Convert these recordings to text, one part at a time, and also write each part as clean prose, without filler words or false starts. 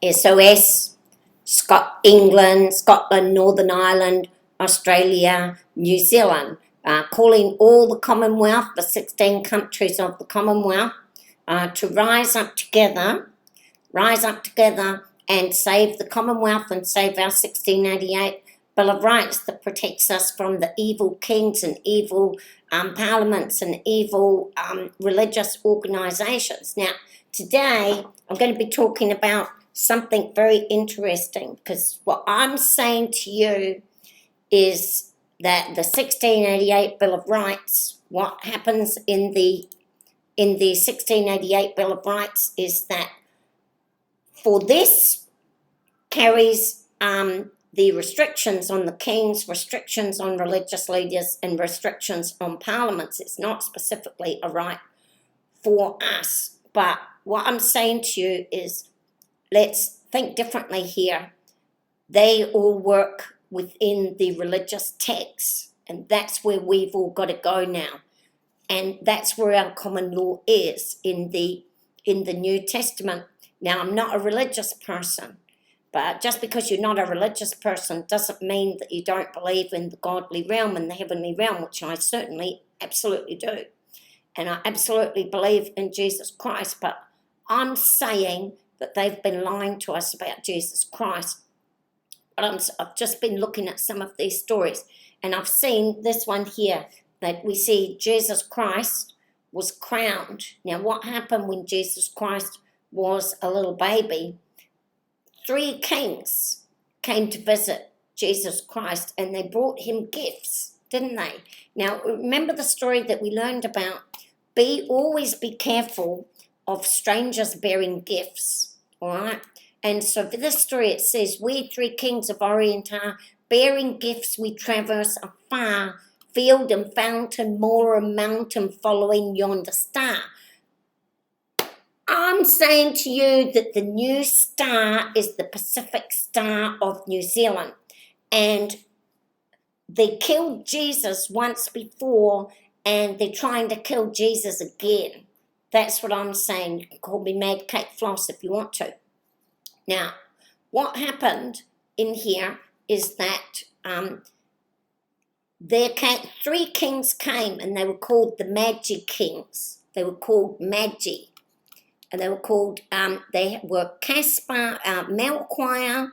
SOS, England, Scotland, Northern Ireland, Australia, New Zealand, calling all the Commonwealth, the 16 countries of the Commonwealth, to rise up together and save the Commonwealth and save our 1688 Bill of Rights that protects us from the evil kings and evil parliaments and evil religious organisations. Now, today I'm going to be talking about something very interesting, because what I'm saying to you is that the 1688 Bill of Rights, what happens in the 1688 Bill of Rights is that for this carries the restrictions on the kings, restrictions on religious leaders, and restrictions on parliaments. It's not specifically a right for us. But what I'm saying to you is, let's think differently here. They all work within the religious texts, and that's where we've all got to go now. And that's where our common law is in the New Testament. Now, I'm not a religious person, but just because you're not a religious person doesn't mean that you don't believe in the godly realm and the heavenly realm, which I certainly absolutely do. And I absolutely believe in Jesus Christ, but I'm saying that they've been lying to us about Jesus Christ. But I've just been looking at some of these stories, and I've seen this one here, that we see Jesus Christ was crowned. Now, what happened when Jesus Christ was a little baby? 3 kings came to visit Jesus Christ, and they brought him gifts, didn't they? Now, remember the story that we learned about? Always be careful of strangers bearing gifts, all right? And so for this story, it says, we 3 kings of Orient are bearing gifts, we traverse afar, field and fountain, moor and mountain, following yonder star. I'm saying to you that the new star is the Pacific Star of New Zealand. And they killed Jesus once before, and they're trying to kill Jesus again. That's what I'm saying. You can call me Mad Kate Floss if you want to. Now, what happened in here is that there came 3 kings came, and they were called the Magi kings. They were called Magi. And they were called, they were Caspar, Melchior,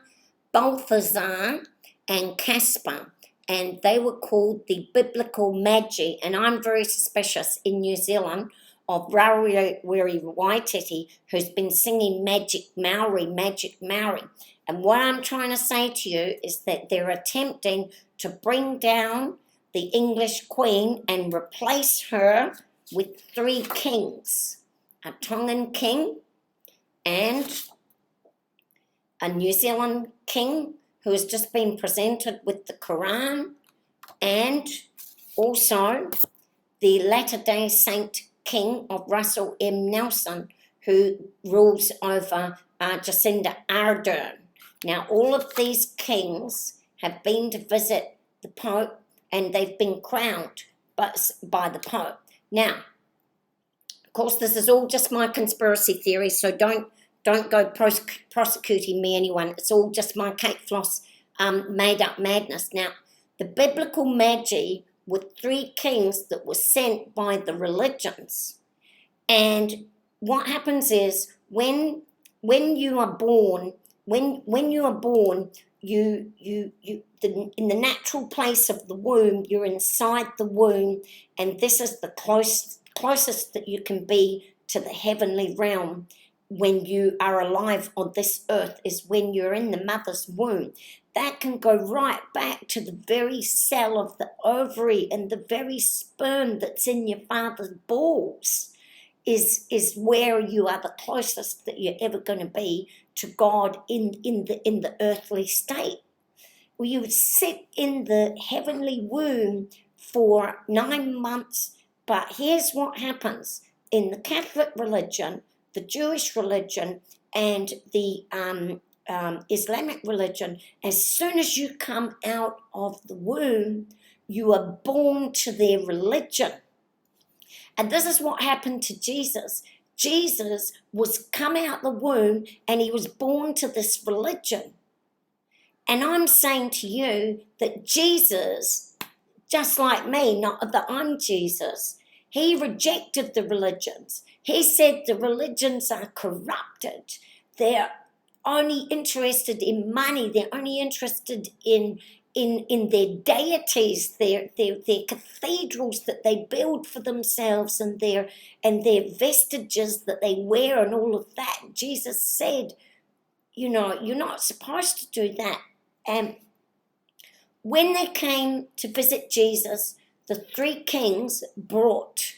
Balthazar, and Caspar. And they were called the biblical Magi. And I'm very suspicious in New Zealand of Rawiri Waititi, who's been singing Magic Maori. And what I'm trying to say to you is that they're attempting to bring down the English Queen and replace her with 3 kings. A Tongan king and a New Zealand king who has just been presented with the Quran, and also the Latter-day Saint King of Russell M. Nelson, who rules over Jacinda Ardern. Now, all of these kings have been to visit the Pope, and they've been crowned by the Pope. Now, of course, this is all just my conspiracy theory, so don't go prosecuting me, anyone. It's all just my Kate Floss made-up madness. Now, the biblical Magi were 3 kings that were sent by the religions. And what happens is, when you are born, when you are born, in the natural place of the womb, you're inside the womb, and this is the closest that you can be to the heavenly realm when you are alive on this earth, is when you're in the mother's womb. That can go right back to the very cell of the ovary, and the very sperm that's in your father's balls is where you are the closest that you're ever going to be to God in the earthly state. Well, you would sit in the heavenly womb for 9 months. But here's what happens in the Catholic religion, the Jewish religion, and the Islamic religion. As soon as you come out of the womb, you are born to their religion. And this is what happened to Jesus. Jesus was come out the womb and he was born to this religion. And I'm saying to you that Jesus, just like me, not that I'm Jesus, he rejected the religions. He said the religions are corrupted. They're only interested in money. They're only interested in their deities, their cathedrals that they build for themselves, and their vestiges that they wear and all of that. Jesus said, you know, you're not supposed to do that. And when they came to visit Jesus, the three kings brought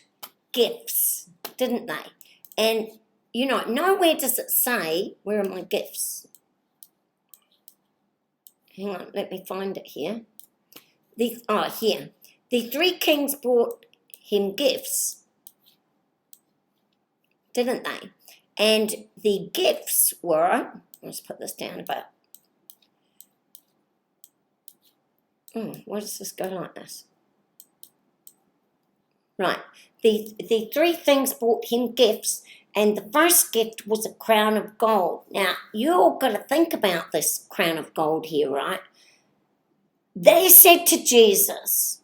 gifts, didn't they? And, you know, nowhere does it say, where are my gifts? Hang on, let me find it here. Here. The three kings brought him gifts, didn't they? And the gifts were, let's put this down about. Why does this go like this? Right. The three things brought him gifts, and the first gift was a crown of gold. Now, you all got to think about this crown of gold here, right? They said to Jesus,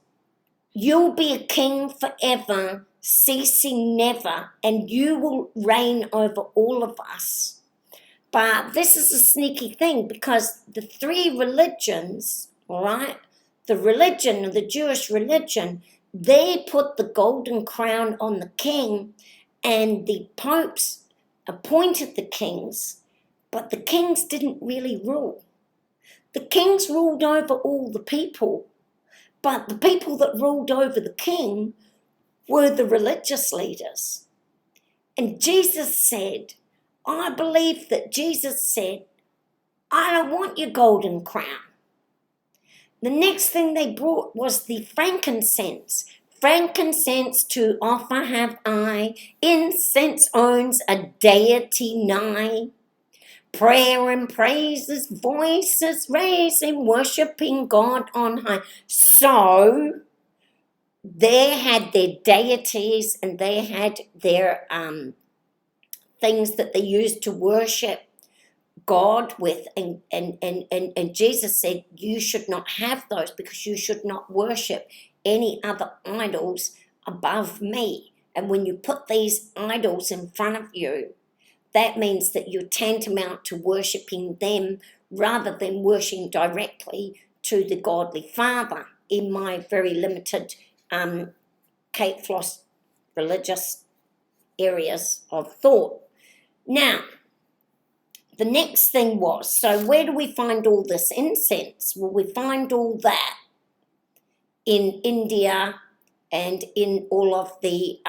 you'll be a king forever, ceasing never, and you will reign over all of us. But this is a sneaky thing, because the three religions, all right, the Jewish religion, they put the golden crown on the king, and the popes appointed the kings, but the kings didn't really rule. The kings ruled over all the people, but the people that ruled over the king were the religious leaders. And Jesus said, I believe that Jesus said, I don't want your golden crown. The next thing they brought was the frankincense. Frankincense to offer have I, incense owns a deity nigh. Prayer and praises, voices raising, worshipping God on high. So they had their deities and they had their things that they used to worship God with, and Jesus said you should not have those, because you should not worship any other idols above me. And when you put these idols in front of you, that means that you're tantamount to worshipping them rather than worshiping directly to the godly Father, in my very limited Kate Floss religious areas of thought. Now, the next thing was, so where do we find all this incense? Well, we find all that in India and in all of the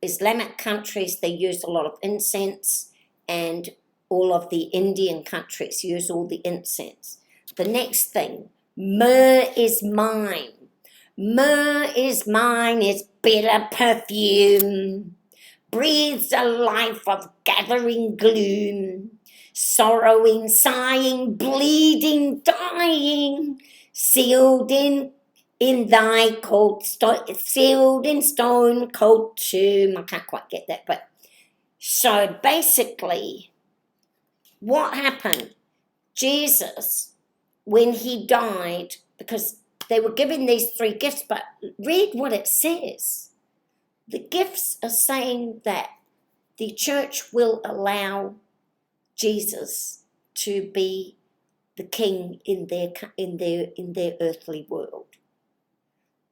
Islamic countries. They use a lot of incense, and all of the Indian countries use all the incense. The next thing, myrrh is mine. Myrrh is mine, is bitter perfume. Breathes a life of gathering gloom. Sorrowing, sighing, bleeding, dying. Sealed in thy cold, sealed in stone cold tomb. I can't quite get that, but so basically, what happened? Jesus, when he died, because they were given these three gifts, but read what it says. The gifts are saying that the church will allow Jesus to be the king in their earthly world.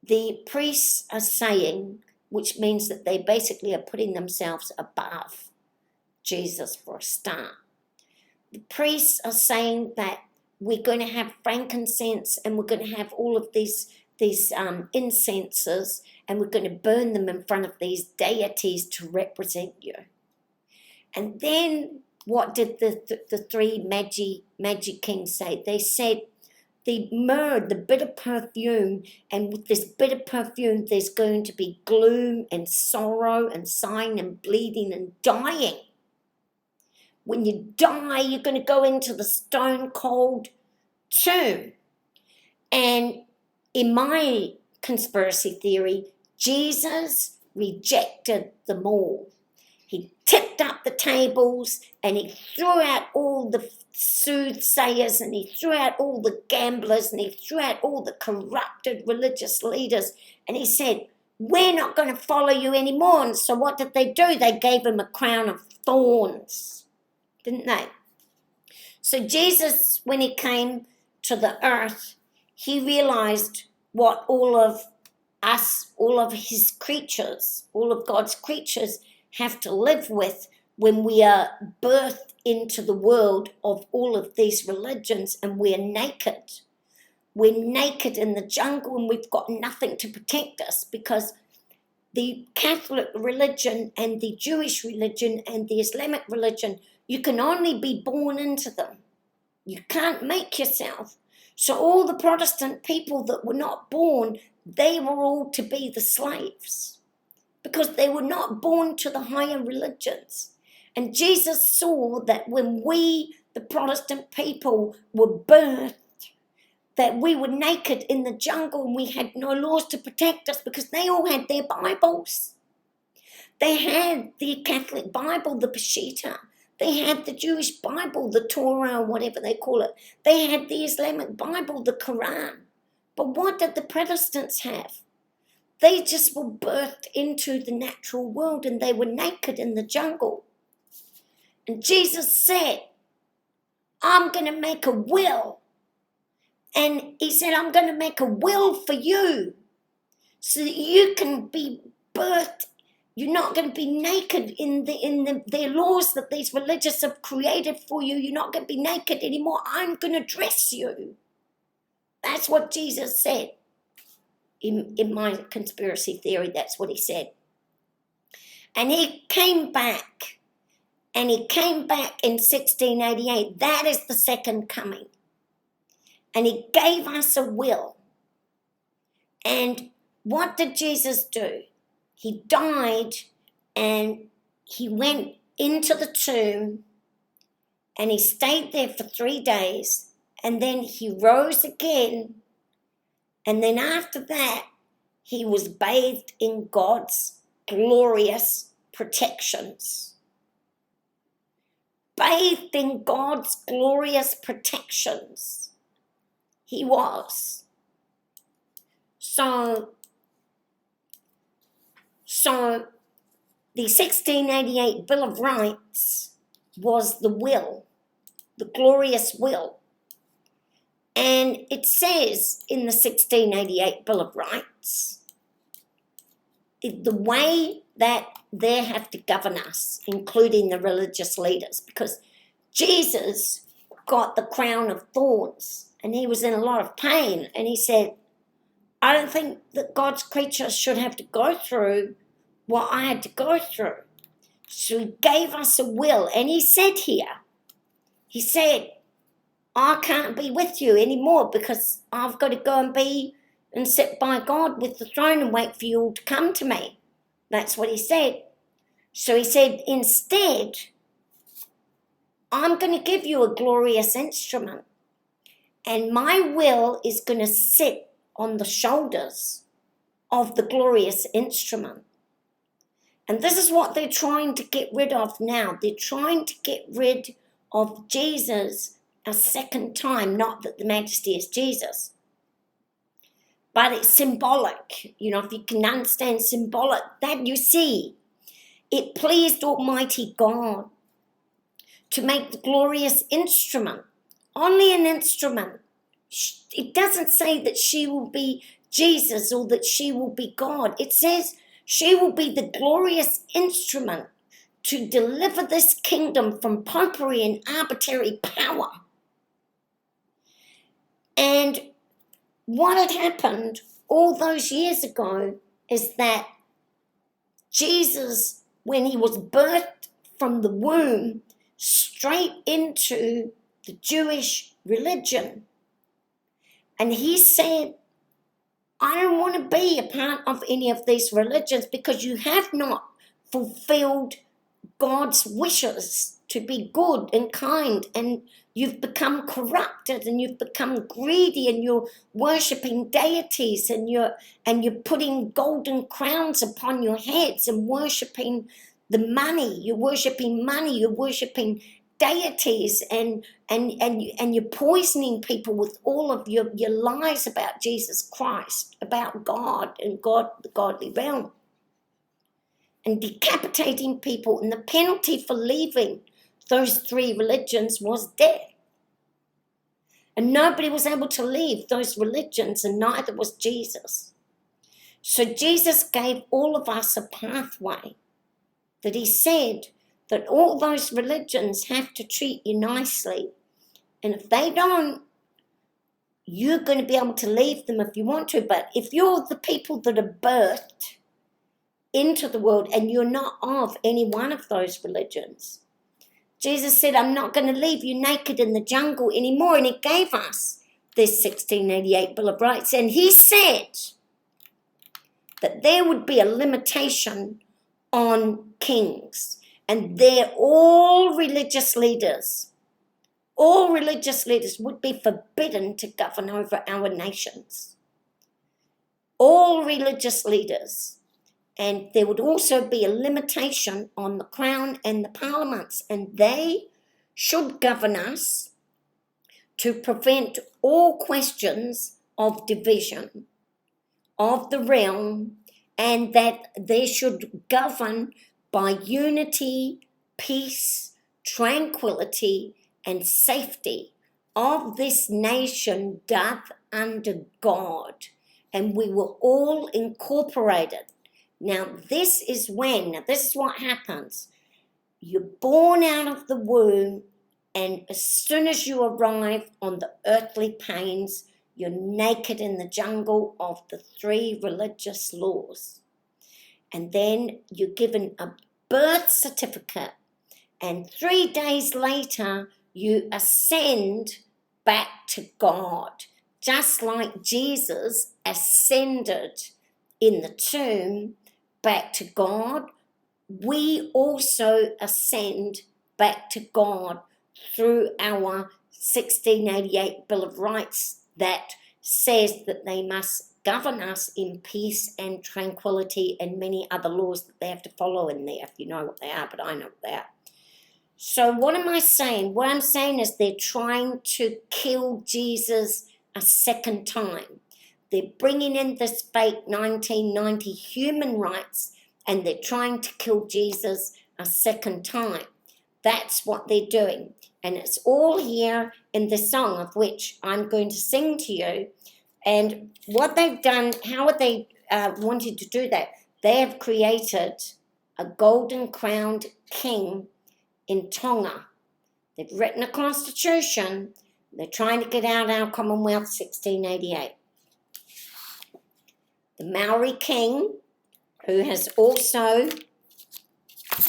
The priests are saying, which means that they basically are putting themselves above Jesus for a start. The priests are saying that we're going to have frankincense, and we're going to have all of these incenses, and we're going to burn them in front of these deities to represent you. And then what did the three Magi kings say? They said, the myrrh, the bitter perfume, and with this bitter perfume there's going to be gloom and sorrow and sighing and bleeding and dying. When you die, you're going to go into the stone cold tomb. And in my conspiracy theory, Jesus rejected them all. He tipped up the tables and he threw out all the soothsayers and he threw out all the gamblers and he threw out all the corrupted religious leaders. And he said, we're not going to follow you anymore. And so what did they do? They gave him a crown of thorns, didn't they? So Jesus, when he came to the earth, he realized what all of us, all of his creatures, all of God's creatures have to live with when we are birthed into the world of all of these religions and we're naked. We're naked in the jungle and we've got nothing to protect us, because the Catholic religion and the Jewish religion and the Islamic religion, you can only be born into them. You can't make yourself. So all the Protestant people that were not born, they were all to be the slaves, because they were not born to the higher religions. And Jesus saw that when we, the Protestant people, were birthed, that we were naked in the jungle and we had no laws to protect us, because they all had their Bibles. They had the Catholic Bible, the Peshitta. They had the Jewish Bible, the Torah, or whatever they call it. They had the Islamic Bible, the Quran. But what did the Protestants have? They just were birthed into the natural world and they were naked in the jungle. And Jesus said, I'm going to make a will. And he said, I'm going to make a will for you so that you can be birthed. You're not going to be naked in their laws that these religious have created for you. You're not going to be naked anymore. I'm going to dress you. That's what Jesus said. In my conspiracy theory, that's what he said. And he came back. And he came back in 1688. That is the second coming. And he gave us a will. And what did Jesus do? He died and he went into the tomb and he stayed there for 3 days, and then he rose again, and then after that he was bathed in God's glorious protections. Bathed in God's glorious protections. He was. So the 1688 Bill of Rights was the will, the glorious will. And it says in the 1688 Bill of Rights, the way that they have to govern us, including the religious leaders, because Jesus got the crown of thorns and he was in a lot of pain. And he said, I don't think that God's creatures should have to go through what I had to go through. So he gave us a will. And he said here, he said, I can't be with you anymore because I've got to go and be and sit by God with the throne and wait for you all to come to me. That's what he said. So he said, instead, I'm going to give you a glorious instrument. And my will is going to sit on the shoulders of the glorious instrument. And this is what they're trying to get rid of now. They're trying to get rid of Jesus a second time. Not that the Majesty is Jesus, but it's symbolic. You know, if you can understand symbolic, that you see, it pleased Almighty God to make the glorious instrument. Only an instrument. It doesn't say that she will be Jesus or that she will be God. It says she will be the glorious instrument to deliver this kingdom from popery and arbitrary power. And what had happened all those years ago is that Jesus, when he was birthed from the womb straight into the Jewish religion, and he said, I don't want to be a part of any of these religions because you have not fulfilled God's wishes to be good and kind, and you've become corrupted and you've become greedy and you're worshipping deities and you're putting golden crowns upon your heads and worshipping the money. You're worshipping money. You're worshipping deities, and you're poisoning people with all of your lies about Jesus Christ, about God and God, the godly realm, and decapitating people. And the penalty for leaving those three religions was death. And nobody was able to leave those religions, and neither was Jesus. So Jesus gave all of us a pathway that he said that all those religions have to treat you nicely. And if they don't, you're going to be able to leave them if you want to. But if you're the people that are birthed into the world and you're not of any one of those religions, Jesus said, I'm not going to leave you naked in the jungle anymore. And he gave us this 1688 Bill of Rights. And he said that there would be a limitation on kings. And all religious leaders would be forbidden to govern over our nations. All religious leaders. And there would also be a limitation on the crown and the parliaments, and they should govern us to prevent all questions of division of the realm, and that they should govern by unity, peace, tranquility, and safety of this nation doth under God. And we were all incorporated. Now, this is what happens. You're born out of the womb, and as soon as you arrive on the earthly plains, you're naked in the jungle of the three religious laws. And then you're given a birth certificate, and 3 days later, you ascend back to God. Just like Jesus ascended in the tomb back to God, we also ascend back to God through our 1688 Bill of Rights that says that they must govern us in peace and tranquility, and many other laws that they have to follow in there, if you know what they are, but I know what they are. So what am I saying? What I'm saying is they're trying to kill Jesus a second time. They're bringing in this fake 1990 human rights, and they're trying to kill Jesus a second time. That's what they're doing. And it's all here in the song, of which I'm going to sing to you. And what they've done, how are they wanted to do that? They have created a golden-crowned king in Tonga. They've written a constitution. They're trying to get out our Commonwealth 1688. The Maori king, who has also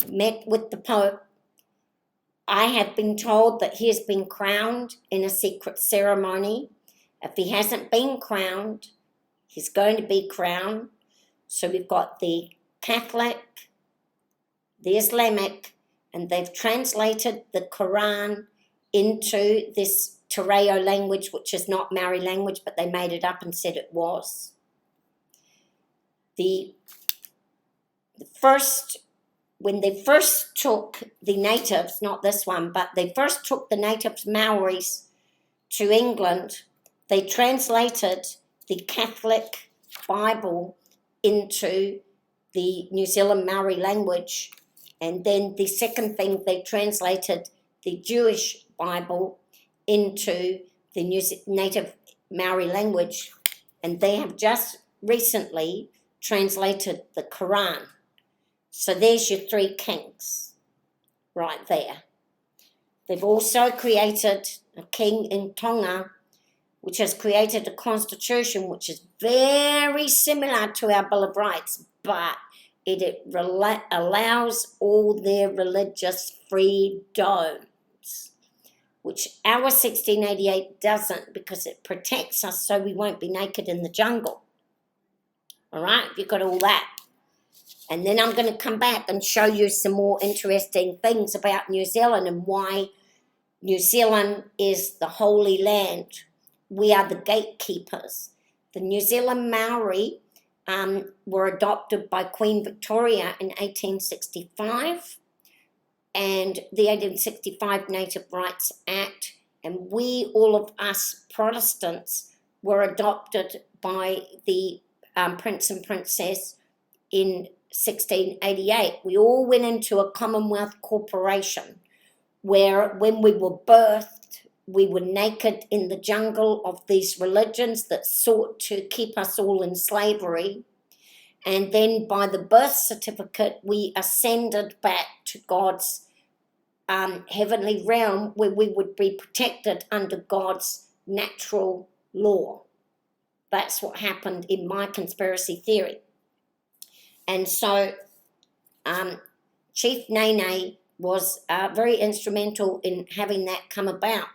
met with the Pope, I have been told that he has been crowned in a secret ceremony. If he hasn't been crowned, he's going to be crowned. So we've got the Catholic, the Islamic, and they've translated the Quran into this Tereo language, which is not Maori language, but they made it up and said it was. When they first took the natives, not this one, but they first took the natives Maoris to England, they translated the Catholic Bible into the New Zealand Maori language. And then the second thing, they translated the Jewish Bible into the native Maori language. And they have just recently translated the Quran. So there's your three kings right there. They've also created a king in Tonga, which has created a constitution which is very similar to our Bill of Rights, but it allows all their religious freedoms, which our 1688 doesn't, because it protects us so we won't be naked in the jungle. All right, you've got all that. And then I'm going to come back and show you some more interesting things about New Zealand and why New Zealand is the Holy Land. We are the gatekeepers. The New Zealand Maori were adopted by Queen Victoria in 1865, and the 1865 Native Rights Act, and we, all of us Protestants, were adopted by the Prince and Princess in 1688. We all went into a Commonwealth corporation where, when we were birthed, we were naked in the jungle of these religions that sought to keep us all in slavery. And then by the birth certificate, we ascended back to God's heavenly realm, where we would be protected under God's natural law. That's what happened in my conspiracy theory. And so Chief Nene was very instrumental in having that come about.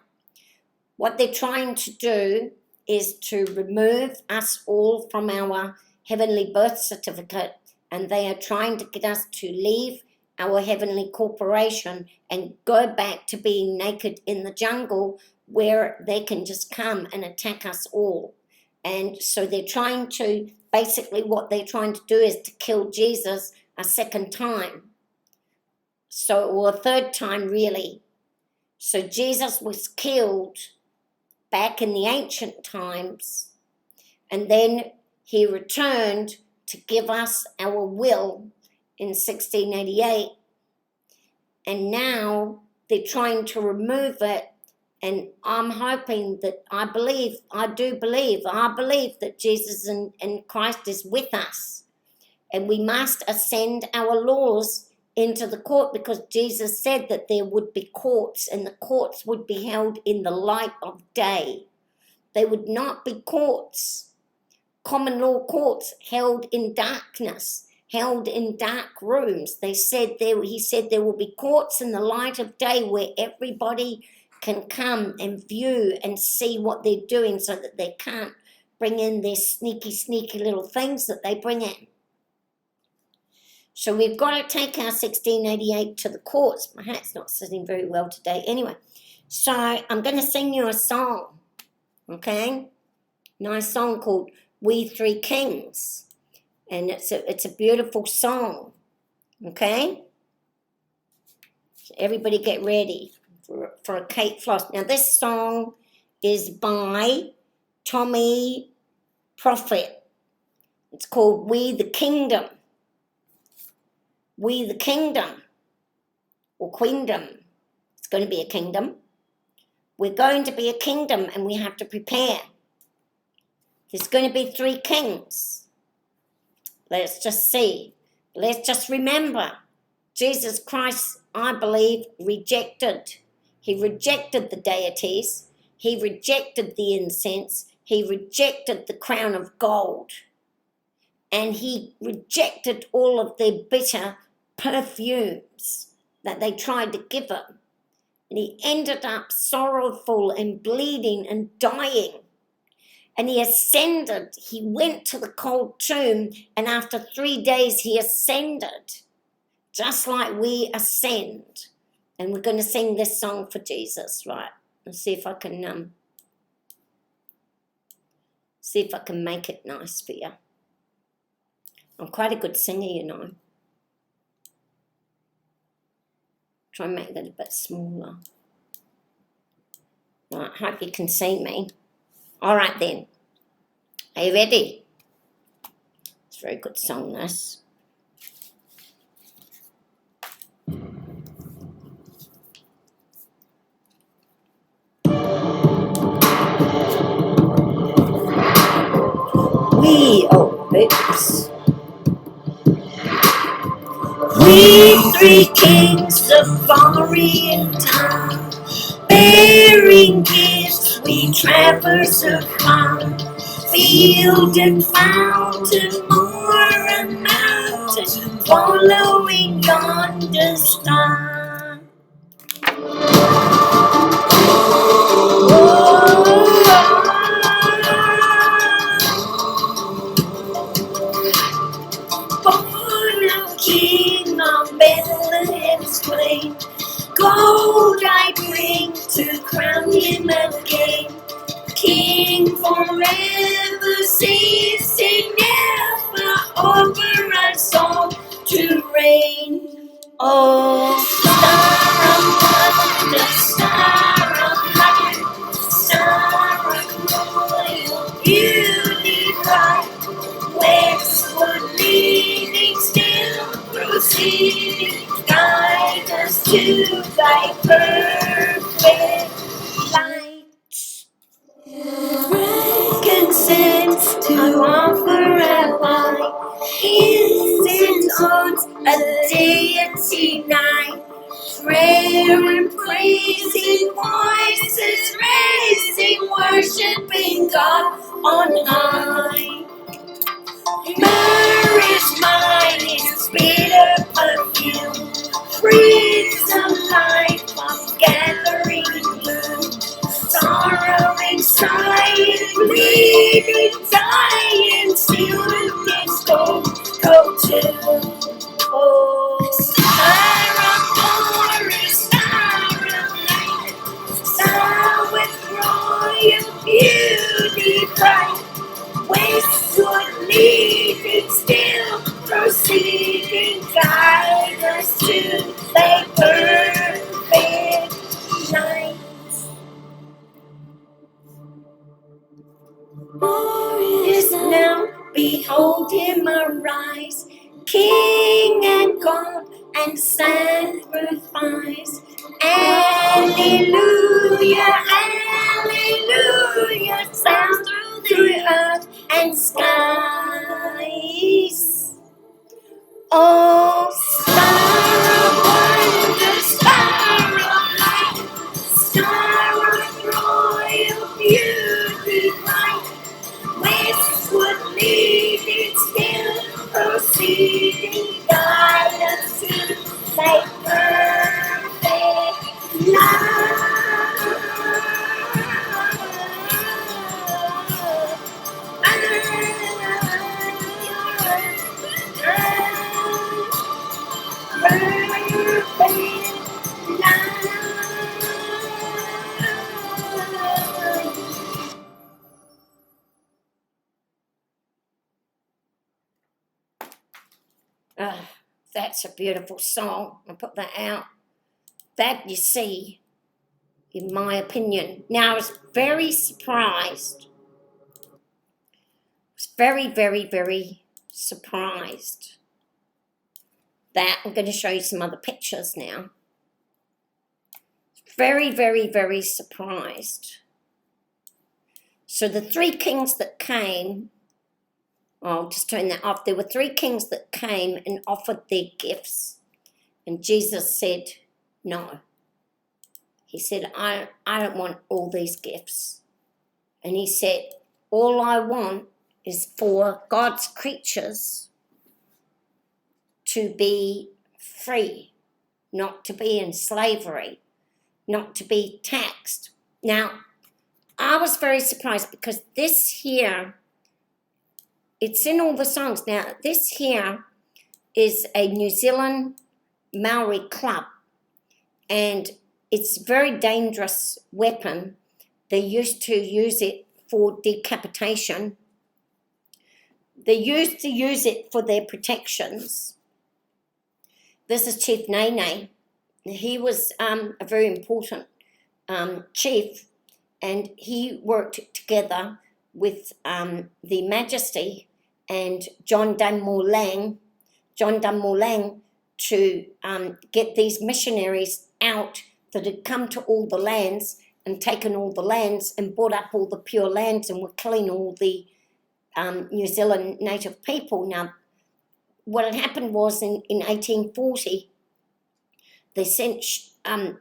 What they're trying to do is to remove us all from our heavenly birth certificate, and they are trying to get us to leave our heavenly corporation and go back to being naked in the jungle, where they can just come and attack us all. And so they're trying to, basically what they're trying to do is to kill Jesus a second time. Or a third time, really. So Jesus was killed back in the ancient times, and then he returned to give us our will in 1688. And now they're trying to remove it. And I'm hoping that I believe that Jesus and Christ is with us. And we must ascend our laws into the court, because Jesus said that there would be courts, and the courts would be held in the light of day. They would not be courts, common law courts, held in darkness, held in dark rooms. He said there will be courts in the light of day, where everybody can come and view and see what they're doing, so that they can't bring in their sneaky little things that they bring in. So we've got to take our 1688 to the courts. My hat's not sitting very well today. Anyway, so I'm going to sing you a song, okay? Nice song called We Three Kings. And it's a beautiful song, okay? So everybody get ready for a Kate Floss. Now this song is by Tommy Prophet. It's called We the Kingdom. We the Kingdom, or Queendom. It's going to be a kingdom. We're going to be a kingdom, and we have to prepare. There's going to be 3 kings. Let's just see. Let's just remember, Jesus Christ, I believe, rejected. He rejected the deities. He rejected the incense. He rejected the crown of gold. And he rejected all of their bitter perfumes that they tried to give him. And he ended up sorrowful and bleeding and dying. And he ascended. He went to the cold tomb, and after 3 days he ascended, just like we ascend. And we're going to sing this song for Jesus, right? Let's see if I can make it nice for you. I'm quite a good singer, you know. Try and make that a bit smaller. Right, hope you can see me. All right then. Are you ready? It's a very good song, this. We 3 kings of Orient time, bearing gifts we traverse upon, field and fountain, moor and mountain, following yonder star. Born of King on Bethlehem's plain, gold I bring to crown him again. King forever, ceasing never over us all to reign. Oh, star of wonder, star of light, star of royal beauty bright, westward leading, still proceeding, guide us to thy perfect light. Frankincense to offer at light, incense on a deity night, prayer and praising voices raising, worshiping God on high. Myrrh is mine, its bitter perfume, breathes a life of gathering gloom. Sorrowing, sighing, bleeding, dying, sealed in stone, go to. Oh, star of glory, star of light, star with royal beauty bright, westward leading, still proceeding, guide us to thy perfect light. Glorious now, behold him arise, King and God and sacrifice. Alleluia, alleluia, sounds through earth and skies. Oh, star of wonder, star of light, star of royal beauty bright, westward leading, still proceeding, guide us to thy perfect That's a beautiful song. I'll put that out. That, you see, in my opinion. Now, I was very surprised. Very surprised that I'm going to show you some other pictures now. Very surprised. So the three kings that came, I'll just turn that off. There were three kings that came and offered their gifts. And Jesus said, no. He said, I don't want all these gifts. And he said, all I want is for God's creatures to be free, not to be in slavery, not to be taxed. Now, I was very surprised because this here, it's in all the songs. Now, this here is a New Zealand Maori club, and it's a very dangerous weapon. They used to use it for decapitation. They used to use it for their protections. This is Chief Nene. He was a very important chief, and he worked together with the Majesty and John Dunmore Lang to get these missionaries out that had come to all the lands and taken all the lands and bought up all the pure lands and were killing all the New Zealand native people. Now, what had happened was in 1840, they sent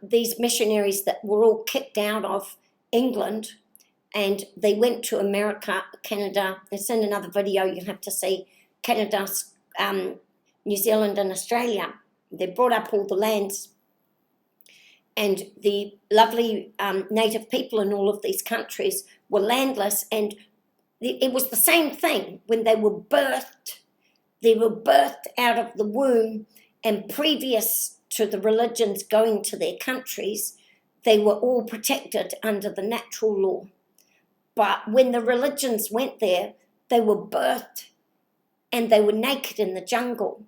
these missionaries that were all kicked out of England, and they went to America, Canada. It's in another video you have to see, Canada, New Zealand and Australia. They brought up all the lands, and the lovely native people in all of these countries were landless, and it was the same thing when they were birthed. They were birthed out of the womb, and previous to the religions going to their countries, they were all protected under the natural law. But when the religions went there, they were birthed and they were naked in the jungle,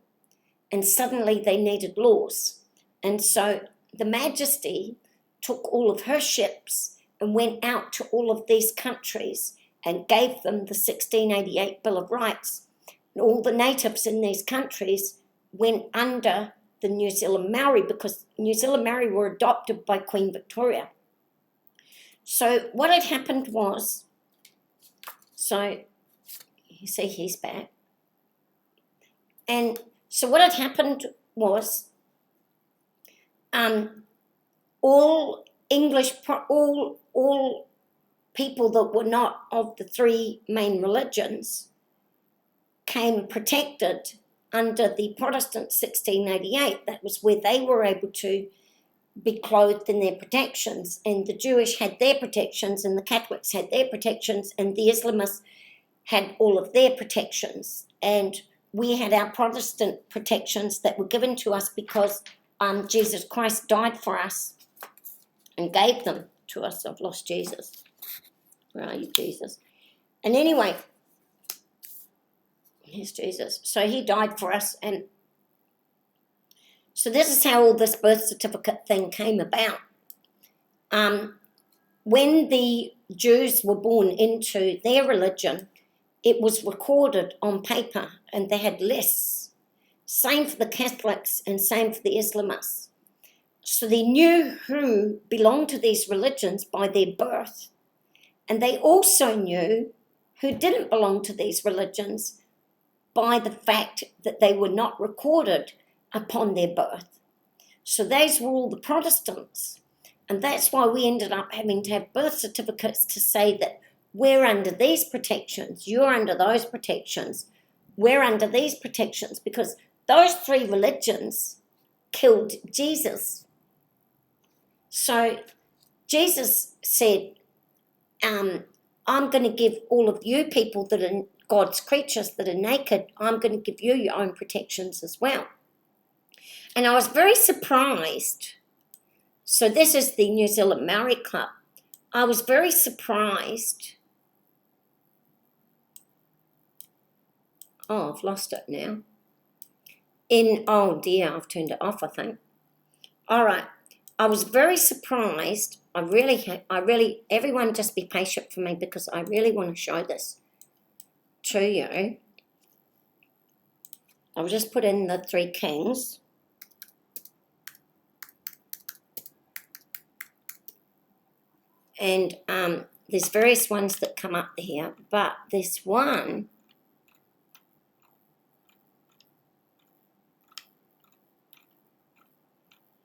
and suddenly they needed laws. And so the Majesty took all of her ships and went out to all of these countries and gave them the 1688 Bill of Rights. And all the natives in these countries went under the New Zealand Maori, because New Zealand Maori were adopted by Queen Victoria. So what had happened was, so you see he's back. And so what had happened was, all people that were not of the three main religions came protected under the Protestant 1688. That was where they were able to be clothed in their protections, and the Jewish had their protections, and the Catholics had their protections, and the Islamists had all of their protections. And we had our Protestant protections that were given to us because Jesus Christ died for us and gave them to us. I've lost Jesus. Where are you, Jesus? And anyway, here's Jesus. So he died for us, and so this is how all this birth certificate thing came about. When the Jews were born into their religion, it was recorded on paper, and they had lists. Same for the Catholics and same for the Islamists. So they knew who belonged to these religions by their birth, and they also knew who didn't belong to these religions by the fact that they were not recorded upon their birth. So those were all the Protestants, and that's why we ended up having to have birth certificates to say that we're under these protections, you're under those protections, we're under these protections, because those three religions killed Jesus. So Jesus said, I'm going to give all of you people that are God's creatures that are naked, I'm going to give you your own protections as well. And I was very surprised. So this is the New Zealand Maori Club. I was very surprised. Oh, I've lost it now. Oh dear, I've turned it off, I think. All right. I was very surprised. I really, everyone just be patient for me, because I really want to show this to you. I'll just put in the three kings. And there's various ones that come up here, but this one,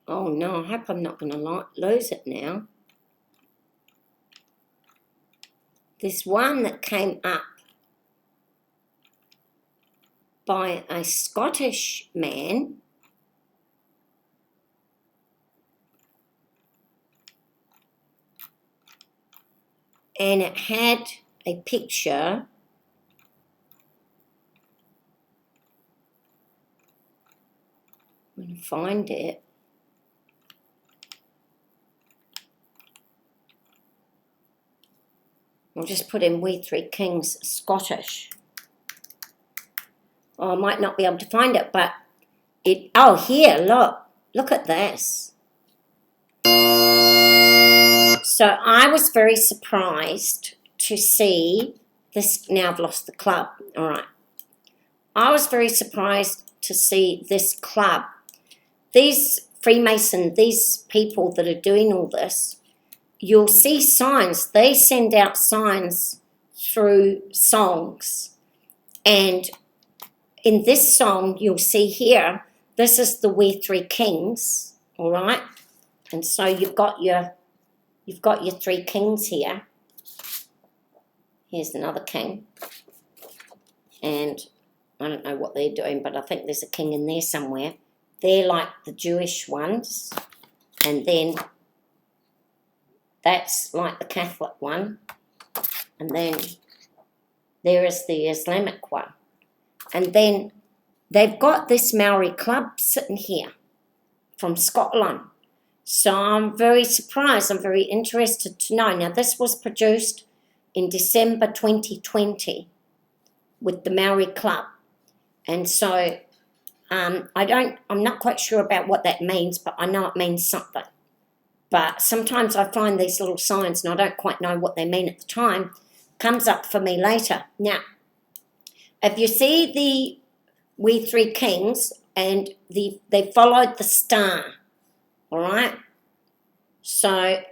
oh no, I hope I'm not going to lose it now. This one that came up by a Scottish man, and it had a picture I'm going to find it. I'll just put in We Three Kings Scottish. Oh, I might not be able to find it, but it, oh, here, look at this. So I was very surprised to see this. Now I've lost the club. All right. I was very surprised to see this club. These Freemason, these people that are doing all this, you'll see signs. They send out signs through songs. And in this song, you'll see here, this is the We Three Kings, all right? And so you've got your three kings here. Here's another king. And I don't know what they're doing, but I think there's a king in there somewhere. They're like the Jewish ones. And then that's like the Catholic one. And then there is the Islamic one. And then they've got this Maori club sitting here from Scotland. So I'm very surprised. I'm very interested to know. Now, this was produced in December 2020 with the Maori Club. And so I'm not quite sure about what that means, but I know it means something. But sometimes I find these little signs and I don't quite know what they mean at the time. Comes up for me later. Now, if you see the We Three Kings and they followed the star, all right? So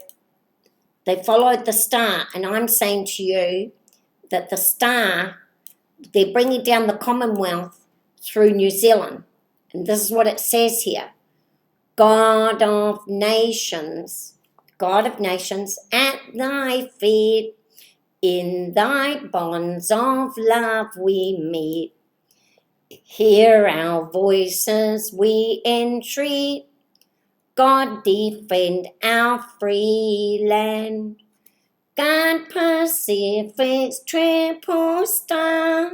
they followed the star, and I'm saying to you that the star, they're bringing down the Commonwealth through New Zealand. And this is what it says here. God of nations, at thy feet, in thy bonds of love we meet. Hear our voices, we entreat. God defend our free land. God Pacific's triple star,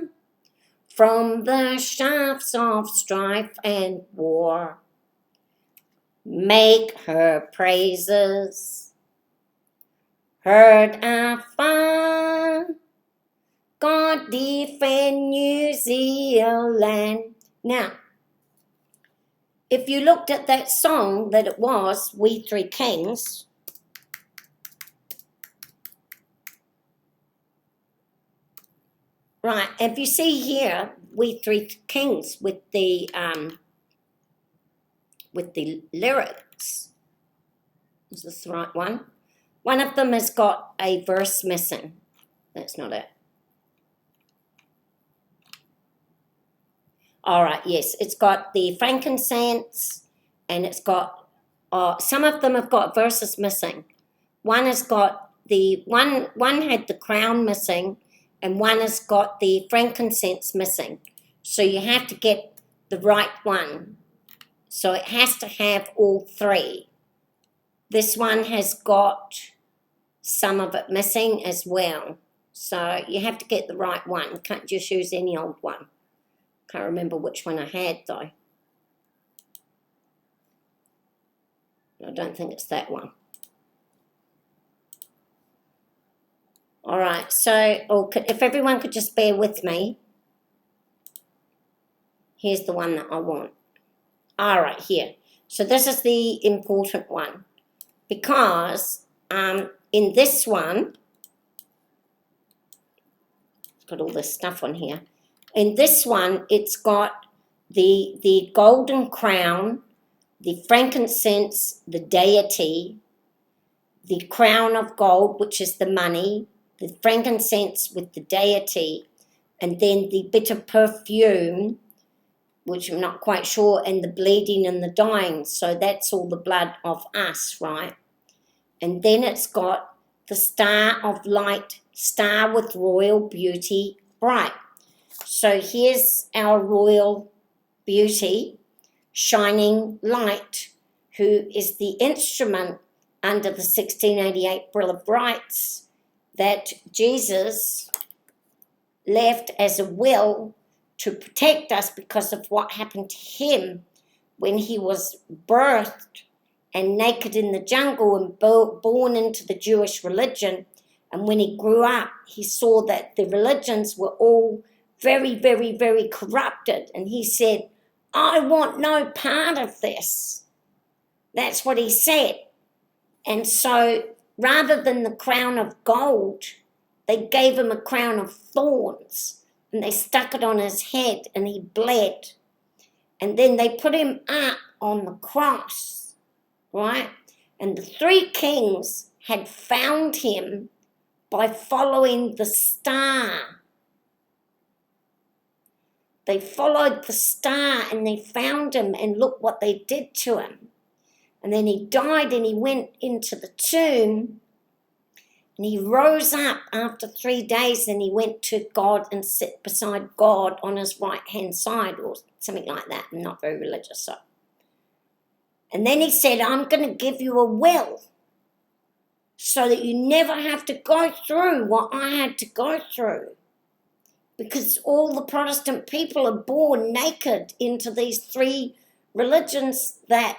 from the shafts of strife and war. Make her praises heard afar. God defend New Zealand. Now, if you looked at that song that it was, We Three Kings, right, if you see here, We Three Kings with the lyrics, is this the right one? One of them has got a verse missing. That's not it. All right, yes, it's got the frankincense, and it's got, some of them have got verses missing. One has got one had the crown missing, and one has got the frankincense missing. So you have to get the right one. So it has to have all three. This one has got some of it missing as well. So you have to get the right one. You can't just use any old one. Can't remember which one I had though. I don't think it's that one. All right, so if everyone could just bear with me. Here's the one that I want. All right, here. So this is the important one, because in this one, it's got all this stuff on here. In this one, it's got the golden crown, the frankincense, the deity, the crown of gold, which is the money, the frankincense with the deity, and then the bitter perfume, which I'm not quite sure, and the bleeding and the dying. So that's all the blood of us, right? And then it's got the star of light, star with royal beauty bright. So here's our royal beauty, shining light, who is the instrument under the 1688 Bill of Rights that Jesus left as a will to protect us because of what happened to him when he was birthed and naked in the jungle and born into the Jewish religion. And when he grew up, he saw that the religions were all very, very, very corrupted. And he said, I want no part of this. That's what he said. And so rather than the crown of gold, they gave him a crown of thorns, and they stuck it on his head, and he bled. And then they put him up on the cross, right? And the three kings had found him by following the star. They followed the star and they found him, and look what they did to him. And then he died and he went into the tomb, and he rose up after 3 days, and he went to God and sat beside God on his right-hand side or something like that. I'm not very religious, so. And then he said, I'm going to give you a will so that you never have to go through what I had to go through. Because all the Protestant people are born naked into these three religions that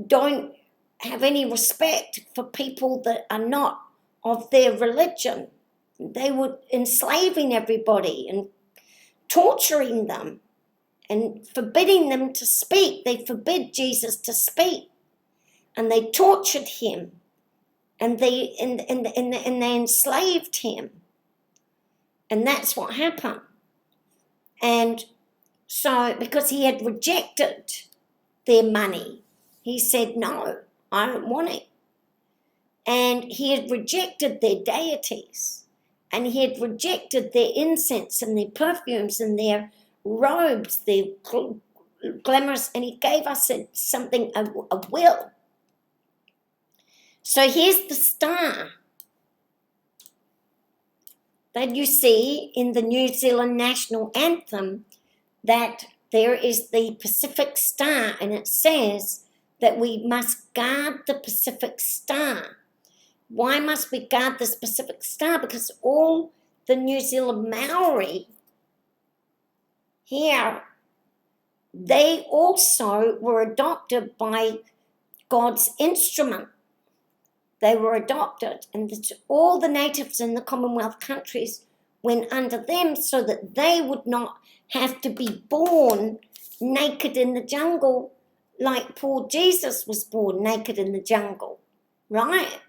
don't have any respect for people that are not of their religion. They were enslaving everybody and torturing them. and forbidding them to speak. They forbid Jesus to speak, and they tortured him, and they enslaved him, and that's what happened. And so, because he had rejected their money, he said, "No, I don't want it." And he had rejected their deities, and he had rejected their incense and their perfumes and their robes, their glamorous, and he gave us something, a will. So here's the star that you see in the New Zealand national anthem, that there is the Pacific Star, and it says that we must guard the Pacific Star. Why must we guard this Pacific Star? Because all the New Zealand Maori here, they also were adopted by God's instrument. They were adopted, and all the natives in the Commonwealth countries went under them so that they would not have to be born naked in the jungle like poor Jesus was born naked in the jungle, right?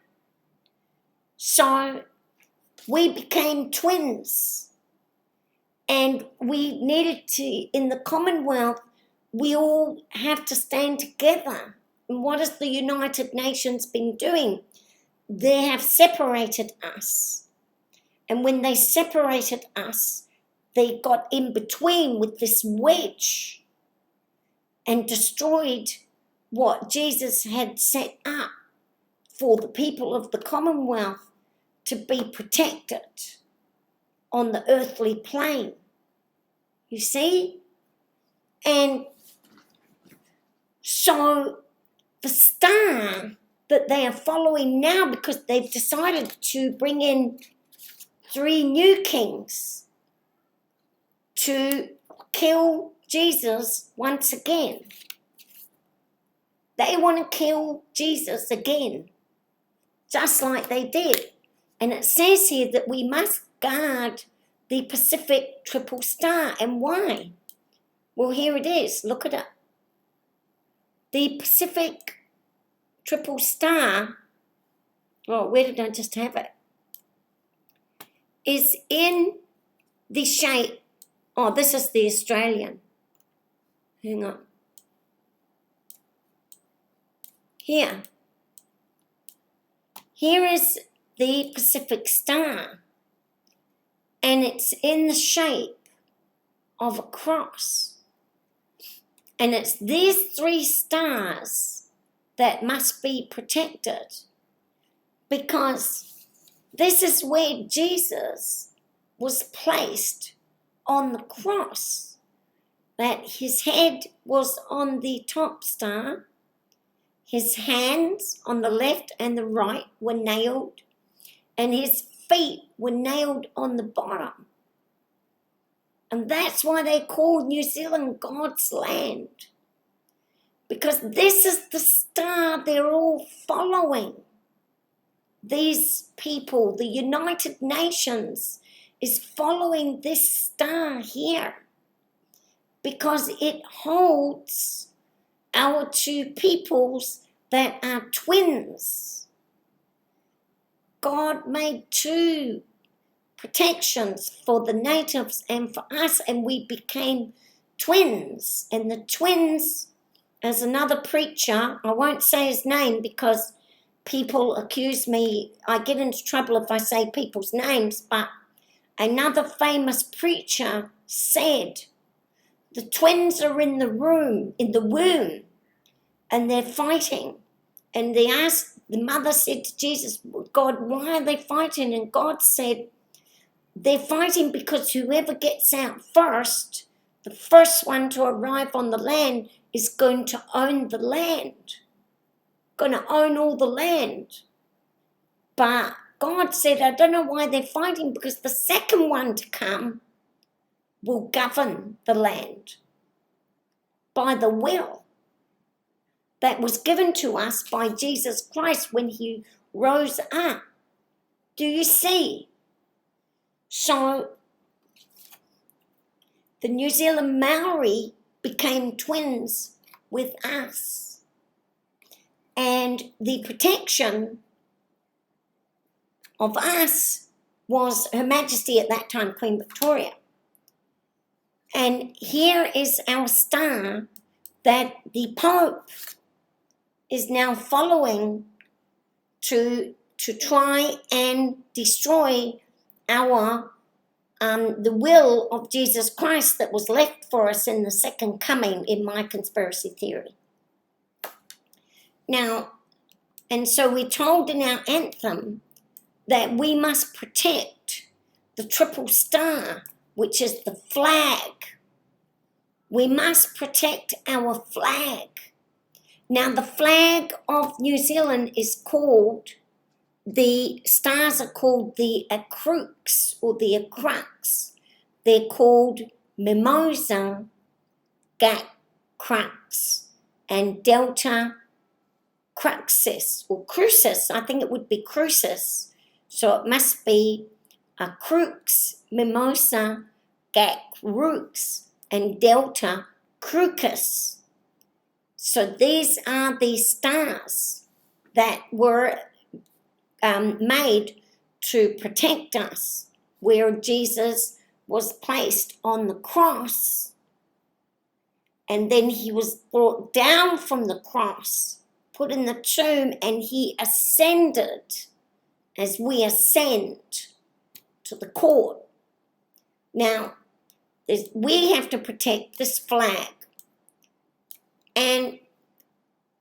So we became twins, and we needed to, in the Commonwealth, we all have to stand together. And what has the United Nations been doing? They have separated us. And when they separated us, they got in between with this wedge and destroyed what Jesus had set up for the people of the Commonwealth to be protected on the earthly plane. You see? And so the star that they are following now, because they've decided to bring in 3 new kings to kill Jesus once again. They want to kill Jesus again, just like they did. And it says here that we must guard the Pacific Triple Star. And why? Well, here it is. Look it up. The Pacific Triple Star, oh, where did I just have it? Is in the shape, oh, this is the Australian. Hang on. Here. Here is the Pacific Star, and it's in the shape of a cross. And it's these 3 stars that must be protected, because this is where Jesus was placed on the cross, that his head was on the top star, his hands on the left and the right were nailed, and his feet were nailed on the bottom. And that's why they call New Zealand God's land, because this is the star they're all following. These people, the United Nations, is following this star here because it holds our 2 peoples that are twins. God made 2 protections for the natives and for us, and we became twins. And the twins, as another preacher, I won't say his name because people accuse me, I get into trouble if I say people's names, but another famous preacher said, the twins are in the womb, and they're fighting. And they asked, the mother said to Jesus, God, why are they fighting? And God said, they're fighting because whoever gets out first, the first one to arrive on the land, is going to own the land, going to own all the land. But God said, I don't know why they're fighting, because the second one to come will govern the land by the will that was given to us by Jesus Christ when he rose up. Do you see? So the New Zealand Maori became twins with us. And the protection of us was Her Majesty at that time, Queen Victoria. And here is our star that the Pope is now following to try and destroy our the will of Jesus Christ that was left for us in the second coming, in my conspiracy theory. Now, and so we're told in our anthem that we must protect the triple star, which is the flag. We must protect our flag. Now, the flag of New Zealand is called, the stars are called the Crux or the Crux. They're called Mimosa, Gat Crux, and Delta Cruxus, or Crucis. I think it would be Crucis. So it must be a Crux, Mimosa, Gat Crux, and Delta Crucis. So these are the stars that were made to protect us, where Jesus was placed on the cross, and then he was brought down from the cross, put in the tomb, and he ascended as we ascend to the court. Now, we have to protect this flag. And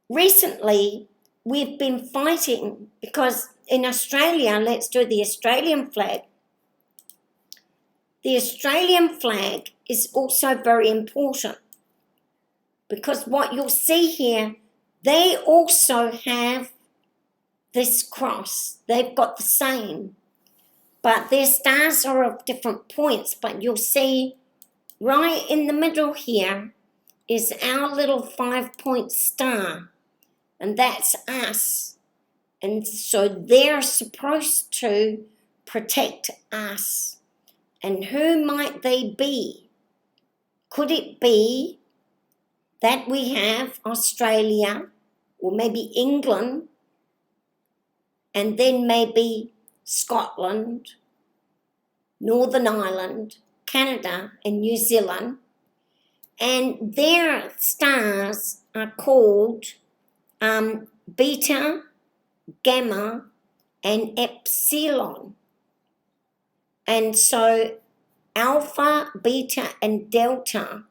recently, we've been fighting because in Australia, let's do the Australian flag. The Australian flag is also very important because what you'll see here, they also have this cross. They've got the same, but their stars are of different points. But you'll see right in the middle here is our little 5-point star, and that's us. And so they're supposed to protect us. And who might they be? Could it be that we have Australia, or maybe England, and then maybe Scotland, Northern Ireland, Canada, and New Zealand, and their stars are called Beta, Gamma, and Epsilon. And so Alpha, Beta, and Delta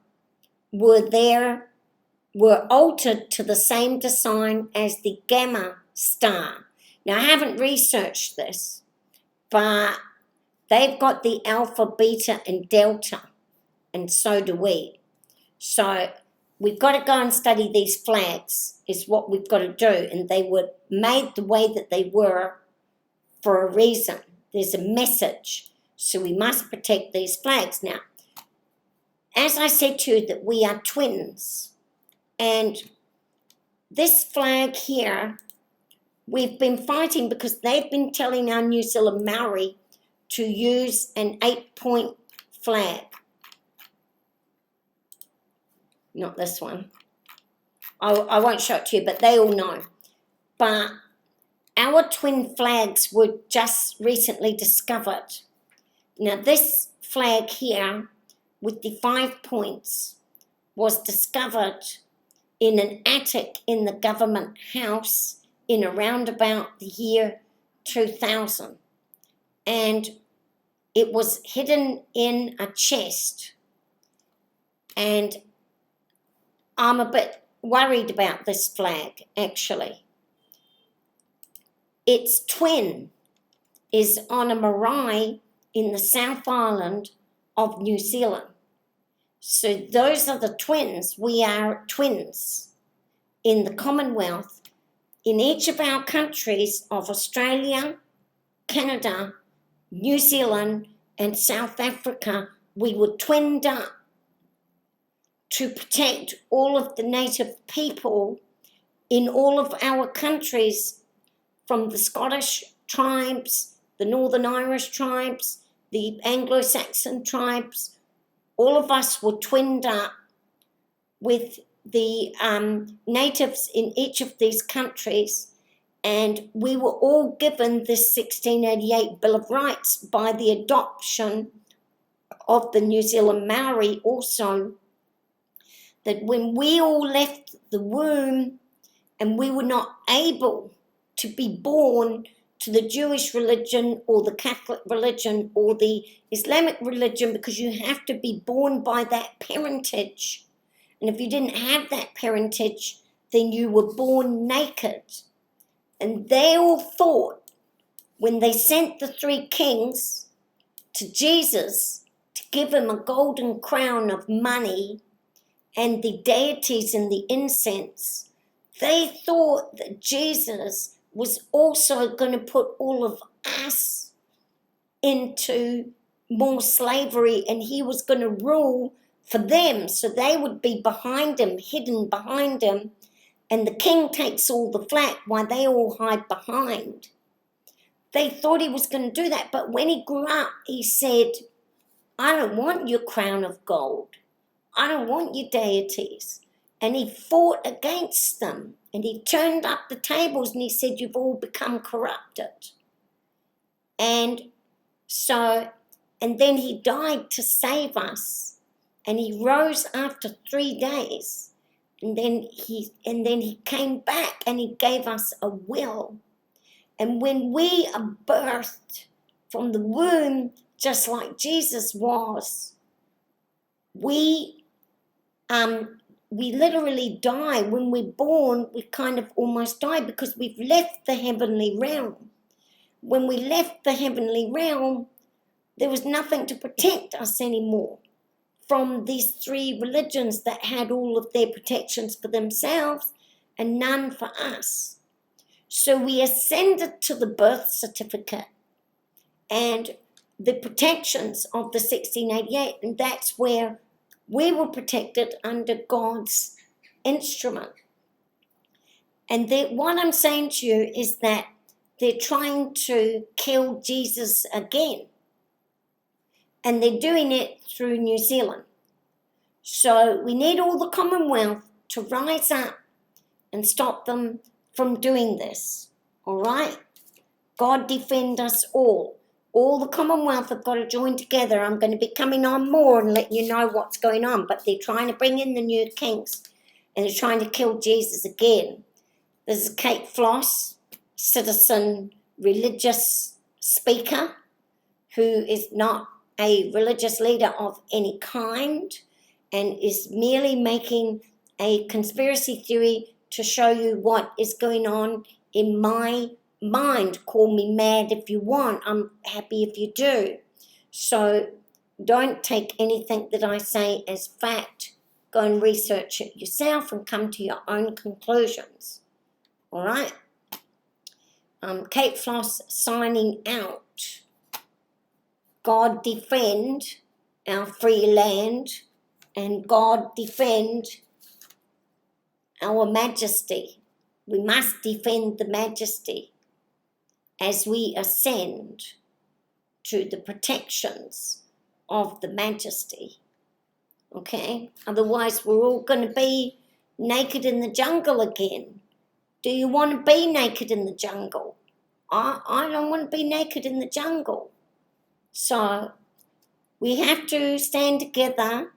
were altered to the same design as the Gamma star. Now, I haven't researched this, but they've got the Alpha, Beta, and Delta, and so do we. So we've got to go and study these flags, is what we've got to do. And they were made the way that they were for a reason. There's a message. So we must protect these flags. Now, as I said to you, that we are twins. And this flag here, we've been fighting because they've been telling our New Zealand Maori to use an 8-point flag. Not this one. I won't show it to you, but they all know. But our twin flags were just recently discovered. Now, this flag here with the 5 points was discovered in an attic in the government house in around about the year 2000. And it was hidden in a chest. And I'm a bit worried about this flag, actually. Its twin is on a marae in the South Island of New Zealand. So those are the twins. We are twins in the Commonwealth. In each of our countries of Australia, Canada, New Zealand, and South Africa, we were twinned up to protect all of the native people in all of our countries, from the Scottish tribes, the Northern Irish tribes, the Anglo-Saxon tribes. All of us were twinned up with the natives in each of these countries, and we were all given this 1688 Bill of Rights by the adoption of the New Zealand Maori also, that when we all left the womb and we were not able to be born to the Jewish religion or the Catholic religion or the Islamic religion, because you have to be born by that parentage. And if you didn't have that parentage, then you were born naked. And they all thought, when they sent the three kings to Jesus to give him a golden crown of money and the deities and the incense, they thought that Jesus was also going to put all of us into more slavery, and he was going to rule for them, so they would be behind him, hidden behind him, and the king takes all the flack while they all hide behind. They thought he was going to do that, but when he grew up, he said, I don't want your crown of gold. I don't want your deities. And he fought against them, and he turned up the tables, and he said, you've all become corrupted. And then he died to save us, and he rose after 3 days, and then he came back, and he gave us a will. And when we are birthed from the womb, just like Jesus was, we literally die. When we're born, we kind of almost die because we've left the heavenly realm. When we left the heavenly realm, there was nothing to protect us anymore from these three religions that had all of their protections for themselves and none for us. So we ascended to the birth certificate and the protections of the 1688, and that's where we were protected under God's instrument. And what I'm saying to you is that they're trying to kill Jesus again. And they're doing it through New Zealand. So we need all the Commonwealth to rise up and stop them from doing this. All right? God defend us all. All the Commonwealth have got to join together. I'm going to be coming on more and letting you know what's going on. But they're trying to bring in the new kings, and they're trying to kill Jesus again. This is Kate Floss, citizen religious speaker, who is not a religious leader of any kind and is merely making a conspiracy theory to show you what is going on in my mind. Call me mad if you want. I'm happy if you do. So don't take anything that I say as fact. Go and research it yourself and come to your own conclusions. All right? Kate Floss signing out. God defend our free land, and God defend our majesty. We must defend the majesty as we ascend to the protections of the majesty. Okay? Otherwise, we're all going to be naked in the jungle again. Do you want to be naked in the jungle? I don't want to be naked in the jungle. So we have to stand together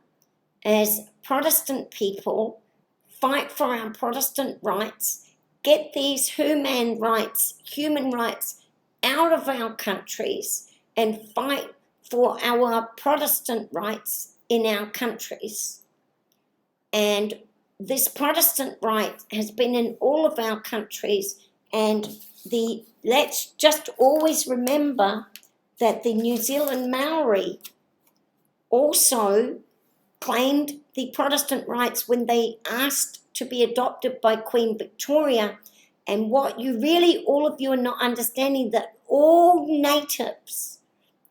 as Protestant people, fight for our Protestant rights, get these human rights out of our countries, and fight for our Protestant rights in our countries. And this Protestant right has been in all of our countries, and let's just always remember that the New Zealand Maori also claimed the Protestant rights when they asked to be adopted by Queen Victoria. And what you really, all of you are not understanding, that all natives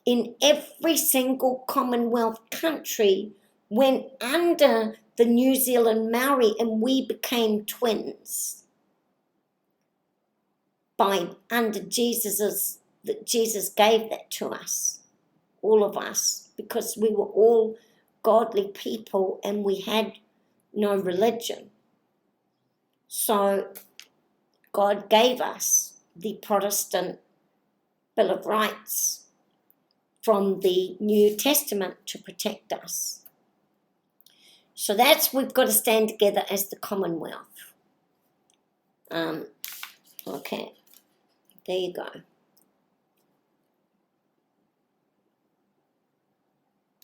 in every single Commonwealth country went under the New Zealand Maori, and we became twins under Jesus gave that to us, all of us, because we were all godly people and we had no religion. So God gave us the Protestant Bill of Rights from the New Testament to protect us. So we've got to stand together as the Commonwealth. Okay, there you go.